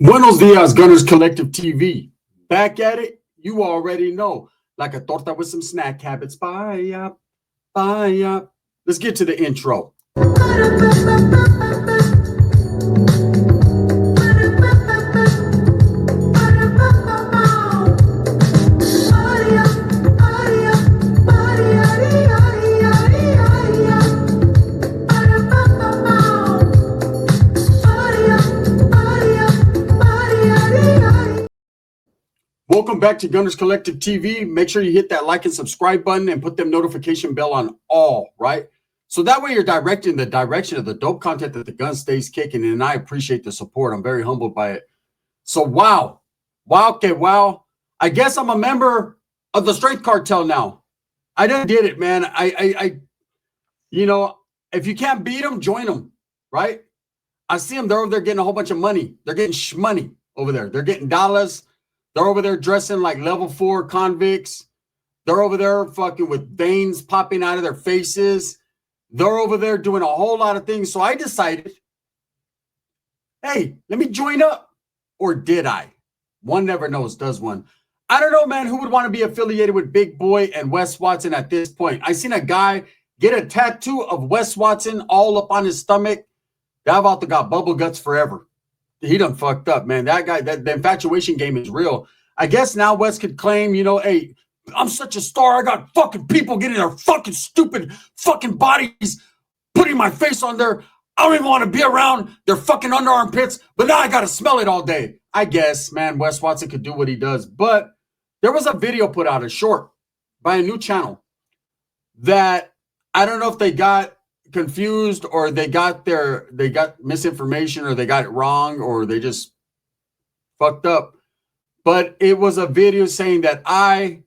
Buenos dias, Gunners Collective TV. Back at it, you already know. Like a torta with some snack habits. Bye up, bye up. Let's get to the intro. Welcome back to Gunners Collective TV. Make sure you hit that like and subscribe button and put them notification bell on all, right? So that way you're directing the direction of the dope content that the gun stays kicking. And I appreciate the support. I'm very humbled by it. So wow. Wow. I guess I'm a member of the Strength Cartel now. I done did it, man. If you can't beat them, join them, right? I see them. They're over there getting a whole bunch of money. They're getting shmoney over there. They're getting dollars. They're over there dressing like level 4 convicts. They're over there fucking with veins popping out of their faces. They're over there doing a whole lot of things. So I decided, hey, let me join up. Or did I? One never knows, does one? I don't know, man, who would want to be affiliated with Big Boy and Wes Watson at this point. I seen a guy get a tattoo of Wes Watson all up on his stomach. That vato got bubble guts forever. He done fucked up, man. That guy, the infatuation game is real. I guess now Wes could claim, hey, I'm such a star. I got fucking people getting their fucking stupid fucking bodies, putting my face on there. I don't even want to be around their fucking underarm pits, but now I got to smell it all day. I guess, man, Wes Watson could do what he does. But there was a video put out, a short, by a new channel that I don't know if they got confused or they got misinformation or they got it wrong or they just fucked up. But it was a video saying that I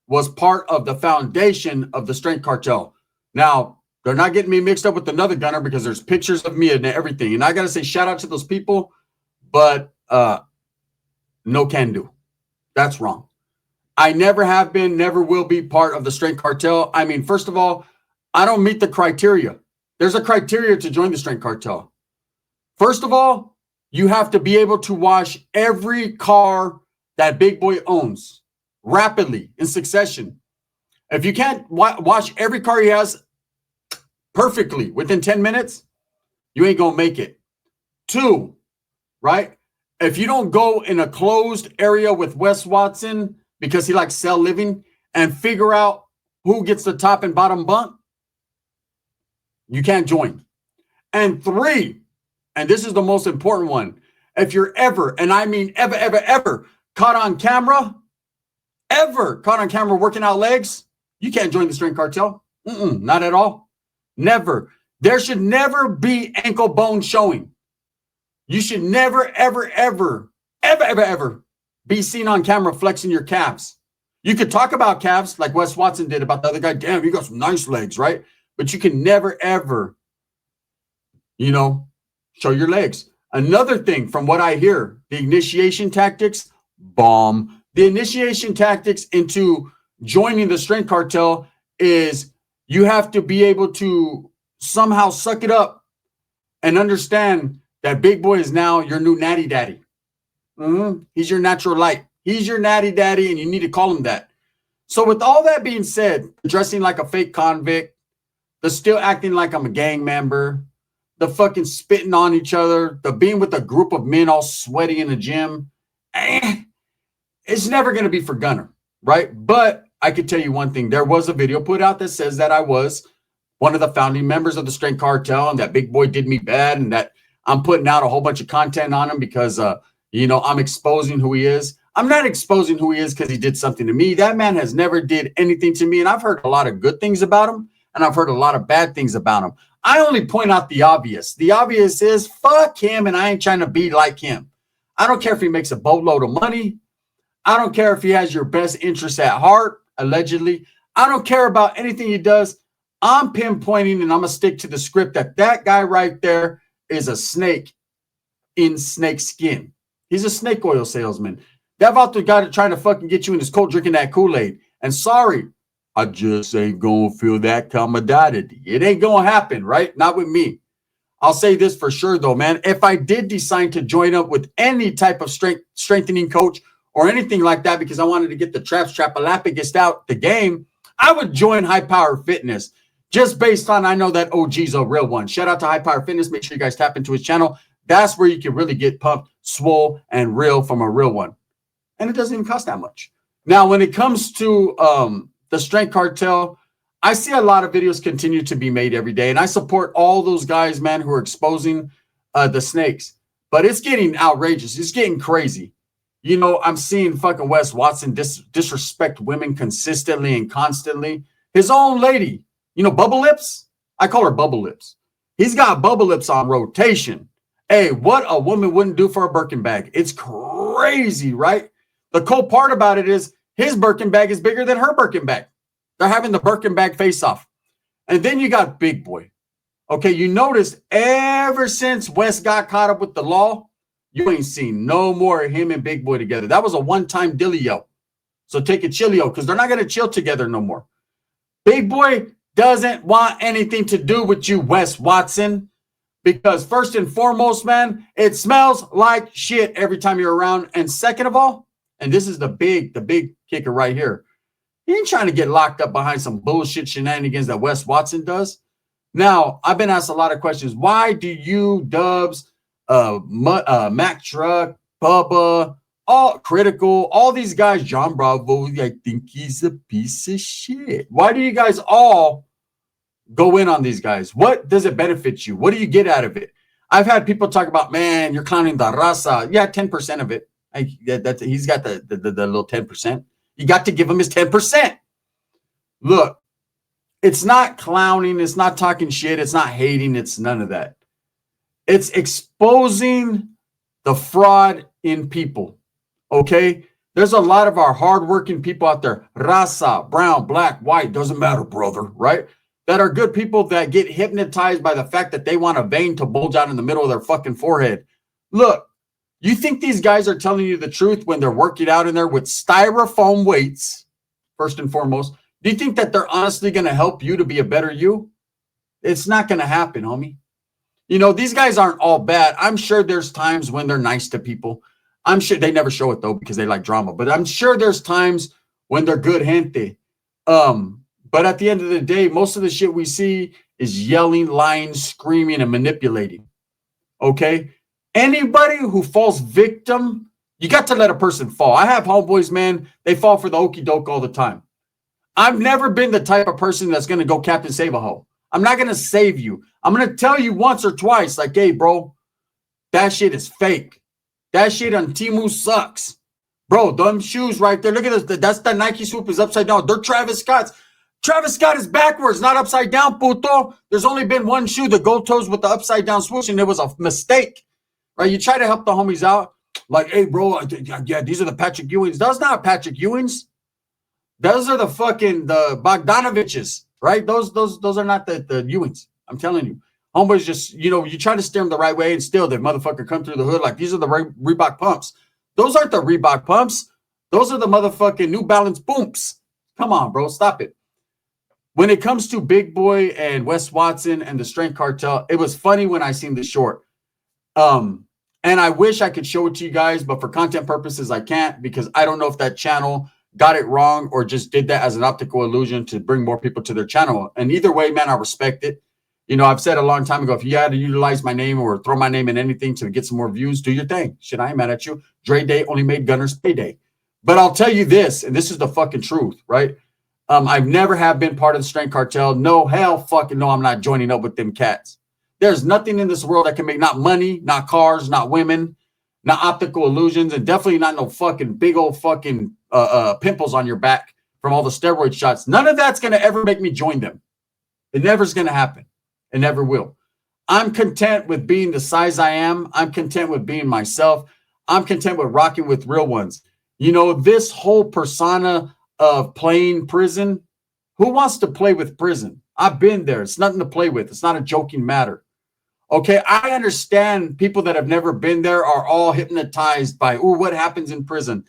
was part of the foundation of the Strength Cartel. Now, they're not getting me mixed up with another gunner because there's pictures of me and everything. And I got to say shout out to those people, but no can do. That's wrong. I never have been, never will be part of the Strength Cartel. I mean, first of all, I don't meet the criteria. There's a criteria to join the Strength Cartel. First of all, you have to be able to wash every car that Big Boy owns rapidly in succession. If you can't wash every car he has perfectly within 10 minutes, you ain't going to make it. 2, right? If you don't go in a closed area with Wes Watson because he likes sell living and figure out who gets the top and bottom bunk, you can't join. And 3, and this is the most important one, if you're ever, and I mean ever caught on camera working out legs, you can't join the Strength Cartel. Not at all. Never. There should never be ankle bone showing. You should never, ever be seen on camera flexing your calves. You could talk about calves like Wes Watson did about the other guy. Damn, you got some nice legs, right? But you can never, ever, show your legs. Another thing from what I hear, the initiation tactics, bomb. The initiation tactics into joining the Strength Cartel is you have to be able to somehow suck it up and understand that Big Boy is now your new natty daddy. He's your natural light. He's your natty daddy, and you need to call him that. So with all that being said, dressing like a fake convict, the still acting like I'm a gang member, the fucking spitting on each other, the being with a group of men all sweaty in the gym, it's never going to be for Gunner, right? But I could tell you one thing. There was a video put out that says that I was one of the founding members of the Strength Cartel and that Big Boy did me bad and that I'm putting out a whole bunch of content on him because, I'm exposing who he is. I'm not exposing who he is because he did something to me. That man has never did anything to me, and I've heard a lot of good things about him, and I've heard a lot of bad things about him. I only point out the obvious. The obvious is fuck him, and I ain't trying to be like him. I don't care if he makes a boatload of money. I don't care if he has your best interests at heart, allegedly. I don't care about anything he does. I'm pinpointing, and I'm going to stick to the script that guy right there is a snake in snake skin. He's a snake oil salesman. That vato guy trying to fucking get you in his coat drinking that Kool-Aid. And sorry, I just ain't going to feel that commodity. It ain't going to happen, right? Not with me. I'll say this for sure, though, man. If I did decide to join up with any type of strengthening coach or anything like that because I wanted to get the trapalapagist out the game, I would join High Power Fitness just based on I know that OG's a real one. Shout out to High Power Fitness. Make sure you guys tap into his channel. That's where you can really get pumped, swole, and real from a real one. And it doesn't even cost that much. Now, when it comes to the Strength Cartel, I see a lot of videos continue to be made every day, and I support all those guys, man, who are exposing the snakes. But it's getting outrageous. It's getting crazy. You know, I'm seeing fucking Wes Watson disrespect women consistently and constantly. His own lady, you know, Bubble Lips. I call her Bubble Lips. He's got Bubble Lips on rotation. Hey, what a woman wouldn't do for a Birkin bag. It's crazy, right? The cool part about it is his Birkin bag is bigger than her Birkin bag. They're having the Birkin bag face-off. And then you got Big Boy. Okay, you notice ever since Wes got caught up with the law, you ain't seen no more of him and Big Boy together. That was a one-time dealio. So take a chillio because they're not going to chill together no more. Big Boy doesn't want anything to do with you, Wes Watson, because first and foremost, man, it smells like shit every time you're around. And second of all, and this is the big kicker right here, he ain't trying to get locked up behind some bullshit shenanigans that Wes Watson does. Now, I've been asked a lot of questions. Why do you, Dubs, Mac Truck, Bubba, all Critical, all these guys, John Bravo, I think he's a piece of shit. Why do you guys all go in on these guys? What does it benefit you? What do you get out of it? I've had people talk about, man, you're clowning the raza. Yeah, 10% of it. He's got the little 10%. You got to give him his 10%. Look, it's not clowning. It's not talking shit. It's not hating. It's none of that. It's exposing the fraud in people. Okay? There's a lot of our hardworking people out there, raza, brown, black, white, doesn't matter, brother, right? That are good people that get hypnotized by the fact that they want a vein to bulge out in the middle of their fucking forehead. Look, you think these guys are telling you the truth when they're working out in there with styrofoam weights, first and foremost? Do you think that they're honestly going to help you to be a better you? It's not going to happen, homie. You know, these guys aren't all bad. I'm sure there's times when they're nice to people. I'm sure they never show it, though, because they like drama. But I'm sure there's times when they're good gente. But at the end of the day, most of the shit we see is yelling, lying, screaming, and manipulating. Okay? Anybody who falls victim, you got to let a person fall. I have homeboys, man. They fall for the okie doke all the time. I've never been the type of person that's going to go Captain Save a Hoe. I'm not going to save you. I'm going to tell you once or twice, like, hey, bro, that shit is fake. That shit on Temu sucks. Bro, them shoes right there. Look at this. That's the Nike Swoop is upside down. They're Travis Scott's. Travis Scott is backwards, not upside down, puto. There's only been one shoe, the gold toes with the upside down swoosh, and it was a mistake. Right? You try to help the homies out. Like, hey, bro, yeah, these are the Patrick Ewings. Those not Patrick Ewings. Those are the Bogdanoviches, right? Those are not the Ewings. I'm telling you. Homeboys just, you know, you try to steer them the right way, and still the motherfucker come through the hood like these are the Reebok pumps. Those aren't the Reebok pumps. Those are the motherfucking New Balance booms. Come on, bro. Stop it. When it comes to Big Boy and Wes Watson and the Strength Cartel, it was funny when I seen the short. And I wish I could show it to you guys, but for content purposes, I can't because I don't know if that channel got it wrong or just did that as an optical illusion to bring more people to their channel. And either way, man, I respect it. You know, I've said a long time ago, if you had to utilize my name or throw my name in anything to get some more views, do your thing. Shit, I ain't mad at you. Dre Day only made GUNNERZ payday. But I'll tell you this, and this is the fucking truth, right? I've never have been part of the Strength Cartel. No, hell fucking no, I'm not joining up with them cats. There's nothing in this world that can make not money, not cars, not women, not optical illusions, and definitely not no fucking big old fucking pimples on your back from all the steroid shots. None of that's going to ever make me join them. It never's going to happen. It never will. I'm content with being the size I am. I'm content with being myself. I'm content with rocking with real ones. You know, this whole persona of playing prison, who wants to play with prison? I've been there. It's nothing to play with. It's not a joking matter. Okay, I understand people that have never been there are all hypnotized by, ooh, what happens in prison?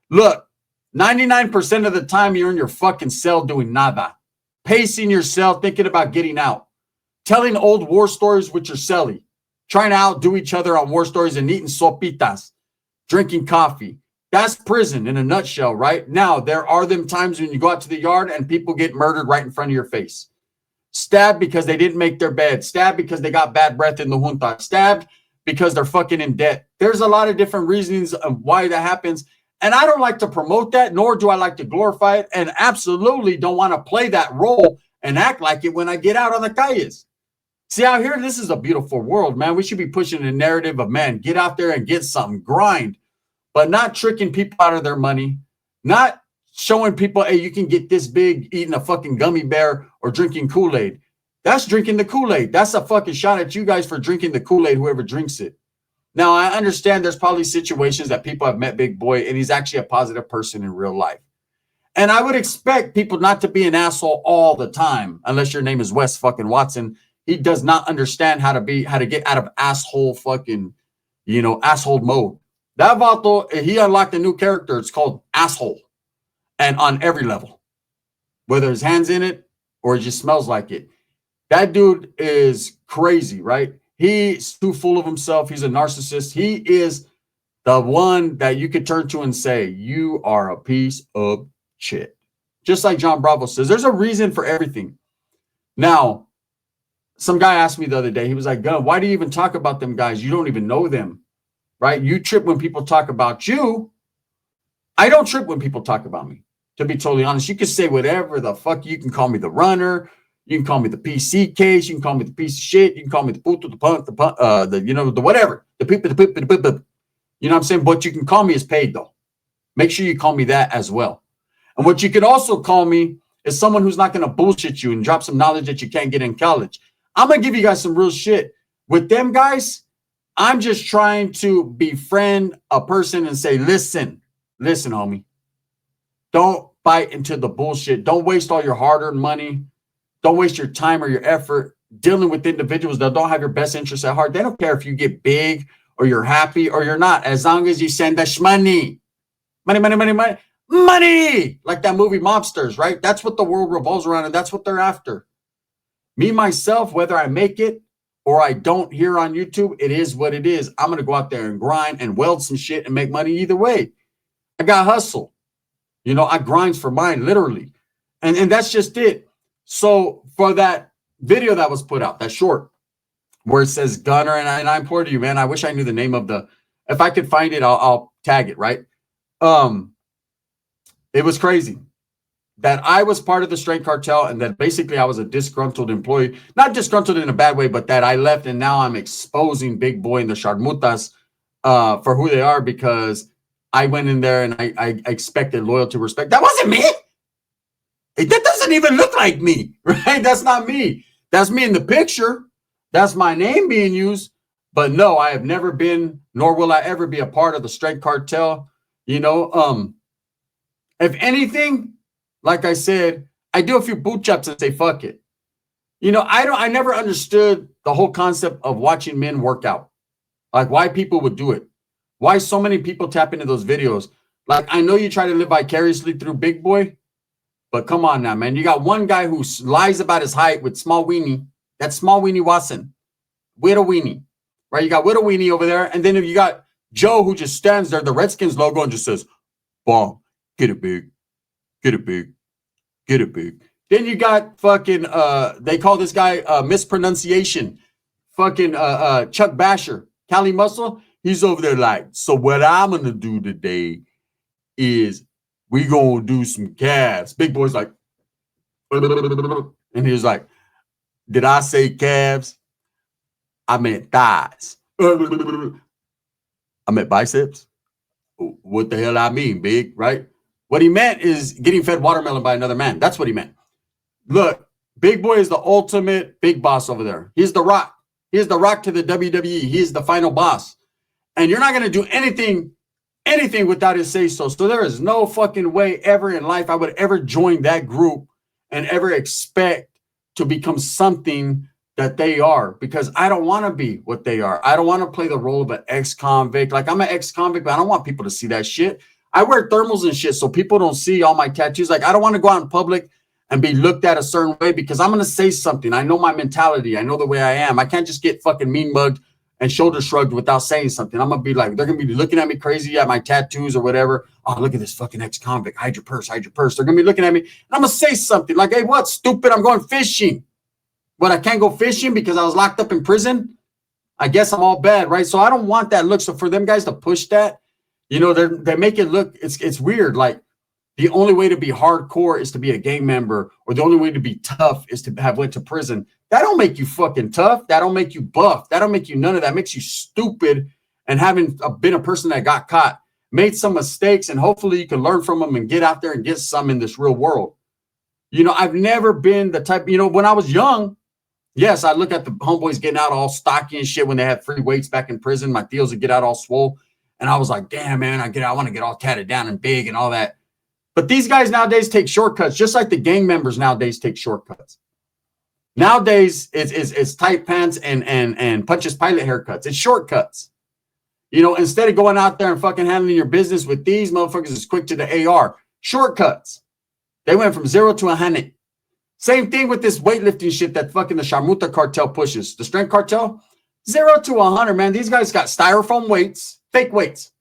Look, 99% of the time you're in your fucking cell doing nada, pacing your cell, thinking about getting out, telling old war stories with your cellie. trying to outdo each other on war stories and eating sopitas, drinking coffee. That's prison in a nutshell, right? Now, there are them times when you go out to the yard and people get murdered right in front of your face. Stabbed because they didn't make their bed. Stabbed because they got bad breath in the junta. Stabbed because they're fucking in debt. There's a lot of different reasons of why that happens. And I don't like to promote that, nor do I like to glorify it. And absolutely don't want to play that role and act like it when I get out on the calles. See, out here, this is a beautiful world, man. We should be pushing the narrative of, man, get out there and get something, grind, but not tricking people out of their money, not showing people, hey, you can get this big eating a fucking gummy bear or drinking Kool-Aid. That's drinking the Kool-Aid. That's a fucking shot at you guys for drinking the Kool-Aid, whoever drinks it. Now, I understand there's probably situations that people have met Big Boy, and he's actually a positive person in real life. And I would expect people not to be an asshole all the time, unless your name is Wes fucking Watson. He does not understand how to get out of asshole fucking, asshole mode. That vato, he unlocked a new character. It's called Asshole. And on every level, whether his hand's in it or it just smells like it. That dude is crazy, right? He's too full of himself. He's a narcissist. He is the one that you could turn to and say, you are a piece of shit. Just like John Bravo says, there's a reason for everything. Now, some guy asked me the other day, he was like, Gun, why do you even talk about them guys? You don't even know them, right? You trip when people talk about you. I don't trip when people talk about me, to be totally honest. You can say whatever the fuck. You can call me the runner. You can call me the PC case. You can call me the piece of shit. You can call me the puto, the punk, the whatever. The people, you know what I'm saying? What you can call me is paid, though. Make sure you call me that as well. And what you can also call me is someone who's not going to bullshit you and drop some knowledge that you can't get in college. I'm going to give you guys some real shit. With them guys, I'm just trying to befriend a person and say, listen, homie. Don't bite into the bullshit. Don't waste all your hard-earned money. Don't waste your time or your effort dealing with individuals that don't have your best interests at heart. They don't care if you get big or you're happy or you're not, as long as you send us money. Money. Like that movie Mobsters, right? That's what the world revolves around, and that's what they're after. Me, myself, whether I make it or I don't here on YouTube, it is what it is. I'm going to go out there and grind and weld some shit and make money either way. I got hustle. I grind for mine, literally. And that's just it. So for that video that was put out, that short, where it says Gunner, and I implore you, man, I wish I knew the name of if I could find it, I'll tag it, right? It was crazy that I was part of the straight cartel and that basically I was a disgruntled employee, not disgruntled in a bad way, but that I left and now I'm exposing Big Boy and the Sharmutas for who they are because I went in there and I expected loyalty, respect. That wasn't me. That doesn't even look like me, right? That's not me. That's me in the picture. That's my name being used. But no, I have never been, nor will I ever be a part of the straight cartel. If anything, like I said, I do a few boot chops and say, fuck it. I never understood the whole concept of watching men work out. Like why people would do it. Why so many people tap into those videos. Like, I know you try to live vicariously through Big Boy, but come on now, man. You got one guy who lies about his height with small weenie. That's small weenie Watson. Widow weenie. Right? You got Widow weenie over there. And then if you got Joe who just stands there, the Redskins logo, and just says, bomb, get it big. Get it big. Get it big. Then you got fucking, they call this guy mispronunciation. Fucking Chuck Basher. Cali Muscle. He's over there like, so what I'm going to do today is we going to do some calves. Big Boy's like, and he was like, did I say calves? I meant thighs. I meant biceps. What the hell I mean, big, right? What he meant is getting fed watermelon by another man. That's what he meant. Look, Big Boy is the ultimate big boss over there. He's the Rock. He is the Rock to the WWE. He is the final boss. And you're not going to do anything without his say-so. So there is no fucking way ever in life I would ever join that group and ever expect to become something that they are, because I don't want to be what they are. I don't want to play the role of an ex-convict. Like, I'm an ex-convict, but I don't want people to see that shit. I wear thermals and shit so people don't see all my tattoos. Like, I don't want to go out in public and be looked at a certain way because I'm going to say something. I know my mentality. I know the way I am. I can't just get fucking mean mugged and shoulder shrugged without saying something. I'm gonna be like, they're gonna be looking at me crazy at my tattoos or whatever. Oh, look at this fucking ex-convict. Hide your purse, hide your purse. They're gonna be looking at me, and I'm gonna say something like, hey, what, stupid? I'm going fishing. But I can't go fishing because I was locked up in prison. I guess I'm all bad, right? So I don't want that look. So for them guys to push that, you know, they make it look, it's weird. Like the only way to be hardcore is to be a gang member, or the only way to be tough is to have went to prison. That don't make you fucking tough. That don't make you buff. That don't make you none of that. It makes you stupid. And having been a person that got caught, made some mistakes, and hopefully you can learn from them and get out there and get some in this real world. You know, I've never been the type, you know, when I was young, yes, I look at the homeboys getting out all stocky and shit when they had free weights back in prison. My deals would get out all swole. And I was like, damn, man, I want to get all tatted down and big and all that. But these guys nowadays take shortcuts, just like the gang members nowadays take shortcuts. Nowadays, it's tight pants and Punches Pilot haircuts. It's shortcuts. You know, instead of going out there and fucking handling your business with these motherfuckers, it's quick to the AR. Shortcuts. They went from 0 to 100. Same thing with this weightlifting shit that fucking the Sharmuta cartel pushes. The strength cartel, 0 to 100, man. These guys got styrofoam weights, fake weights.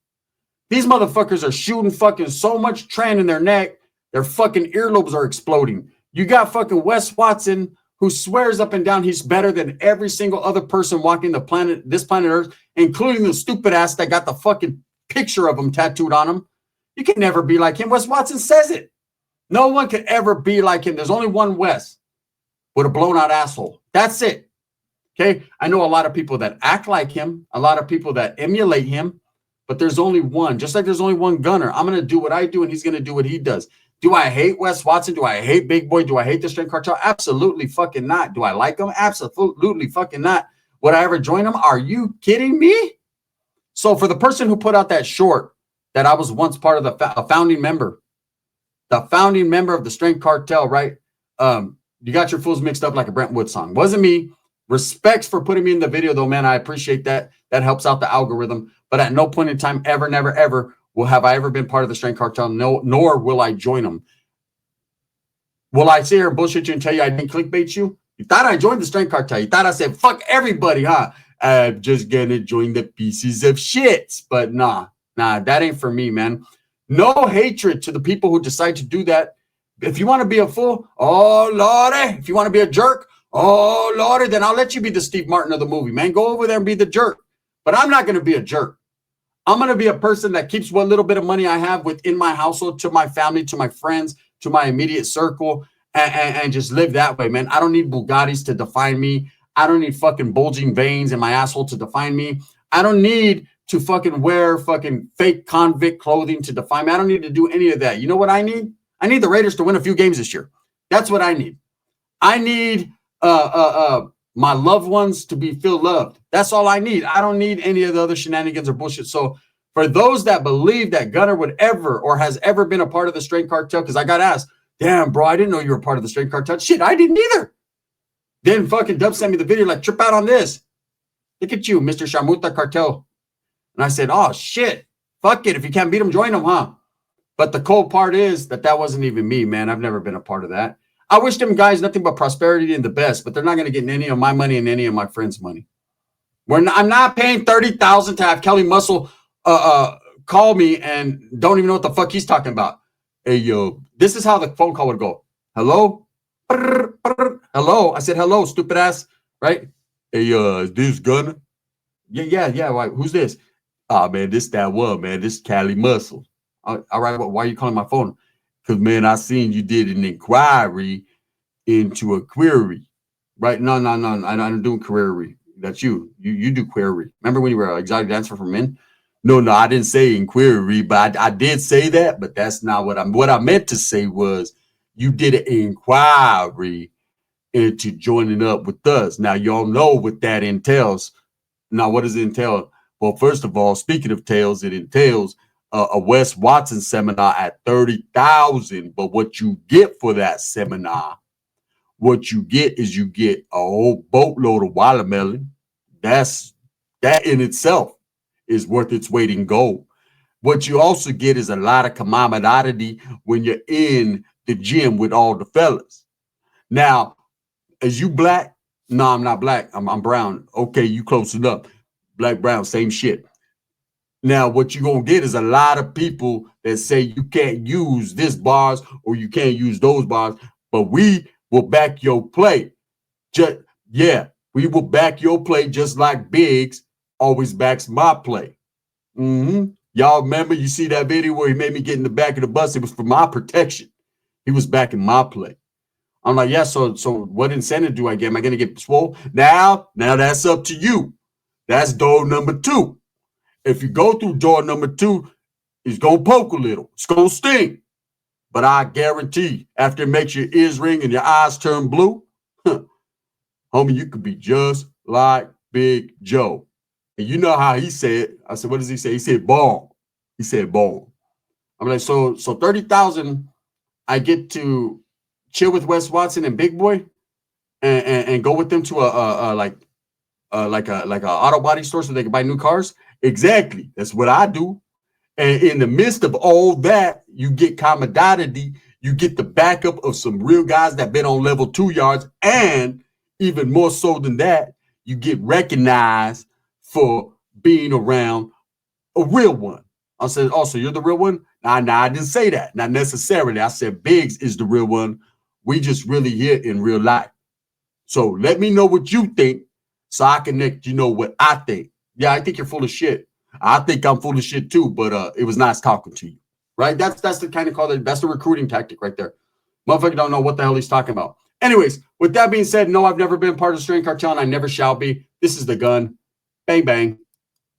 These motherfuckers are shooting fucking so much tran in their neck, their fucking earlobes are exploding. You got fucking Wes Watson, who swears up and down he's better than every single other person walking the planet, this planet Earth, including the stupid ass that got the fucking picture of him tattooed on him. You can never be like him. Wes Watson says it. No one could ever be like him. There's only one Wes with a blown out asshole. That's it. Okay. I know a lot of people that act like him, a lot of people that emulate him, but there's only one. Just like there's only one Gunner. I'm going to do what I do and he's going to do what he does. Do I hate Wes Watson? Do I hate Big Boy? Do I hate the Strength Cartel? Absolutely fucking not. Do I like him? Absolutely fucking not. Would I ever join him? Are you kidding me? So for the person who put out that short that I was once part of a founding member, the founding member of the Strength Cartel, right? You got your fools mixed up like a Brentwood song. Wasn't me. Respects for putting me in the video, though, man. I appreciate that. That helps out the algorithm. But at no point in time, ever, never, ever have I ever been part of the Strength Cartel. No, nor will I join them. Will I sit here and bullshit you and tell you I didn't clickbait you? You thought I joined the Strength Cartel. You thought I said, fuck everybody, huh? I'm just gonna join the pieces of shit. But nah, that ain't for me, man. No hatred to the people who decide to do that. If you want to be a fool, oh, Lordy. If you want to be a jerk, oh, Lordy, then I'll let you be the Steve Martin of the movie, man. Go over there and be the jerk. But I'm not going to be a jerk. I'm going to be a person that keeps what little bit of money I have within my household, to my family, to my friends, to my immediate circle, and just live that way, man. I don't need Bugattis to define me. I don't need fucking bulging veins in my asshole to define me. I don't need to fucking wear fucking fake convict clothing to define me. I don't need to do any of that. You know what I need? I need the Raiders to win a few games this year. That's what I need. I need my loved ones to feel loved. That's all I need. I don't need any of the other shenanigans or bullshit. So for those that believe that Gunner would ever or has ever been a part of the Strength Cartel, because I got asked, damn, bro, I didn't know you were part of the Strength Cartel. Shit, I didn't either. Then fucking Dub sent me the video like, trip out on this. Look at you, Mr. Sharmuta Cartel. And I said, oh, shit, fuck it. If you can't beat them, join them, huh? But the cold part is that wasn't even me, man. I've never been a part of that. I wish them guys nothing but prosperity and the best, but they're not going to get any of my money and any of my friends' money. I'm not paying $30,000 to have Kelly Muscle call me and don't even know what the fuck he's talking about. Hey, yo, this is how the phone call would go. Hello? Hello? I said, hello, stupid ass, right? Hey, is this Gunner? Yeah. Right. Who's this? Oh, man, this that one, man. This Cali Muscle. All right, well, why are you calling my phone? Because, man, I seen you did an inquiry into a query. Right? No. I don't do query. That's you. You do query. Remember when you were an exotic dancer for men? No, I didn't say inquiry, but I did say that, but that's not what I meant to say was you did an inquiry into joining up with us. Now, y'all know what that entails. Now, what does it entail? Well, first of all, speaking of tails, it entails a Wes Watson seminar at $30,000. But what you get for that seminar, what you get is you get a whole boatload of watermelon. That in itself is worth its weight in gold. What you also get is a lot of camaraderie when you're in the gym with all the fellas. Now, is you black? No, I'm not black. I'm brown. Okay, you close enough. Black, brown, same shit. Now, what you're going to get is a lot of people that say you can't use this bars or you can't use those bars, but we will back your play. Just, yeah, we will back your play just like Biggs always backs my play. Y'all remember, you see that video where he made me get in the back of the bus? It was for my protection. He was backing my play. I'm like, yeah, so what incentive do I get? Am I going to get swole? Now that's up to you. That's door number 2. If you go through door number 2, it's going to poke a little. It's going to sting. But I guarantee, after it makes your ears ring and your eyes turn blue, homie, you could be just like Big Joe. And you know how he said, I said, what does he say? He said, bomb. He said, bomb. I'm like, so 30,000, I get to chill with Wes Watson and Big Boy and go with them to a auto body store so they can buy new cars. Exactly. That's what I do. And in the midst of all that, you get commodity. You get the backup of some real guys that been on level 2 yards. And even more so than that, you get recognized for being around a real one. I said, oh, so you're the real one? Nah, I didn't say that. Not necessarily. I said Biggs is the real one. We just really here in real life. So let me know what you think so I can let you know what I think. Yeah, I think you're full of shit. I think I'm full of shit too, but it was nice talking to you. Right? That's the kind of call that's the recruiting tactic right there. Motherfucker don't know what the hell he's talking about. Anyways, with that being said, no, I've never been part of the Strain Cartel and I never shall be. This is the gun. Bang, bang.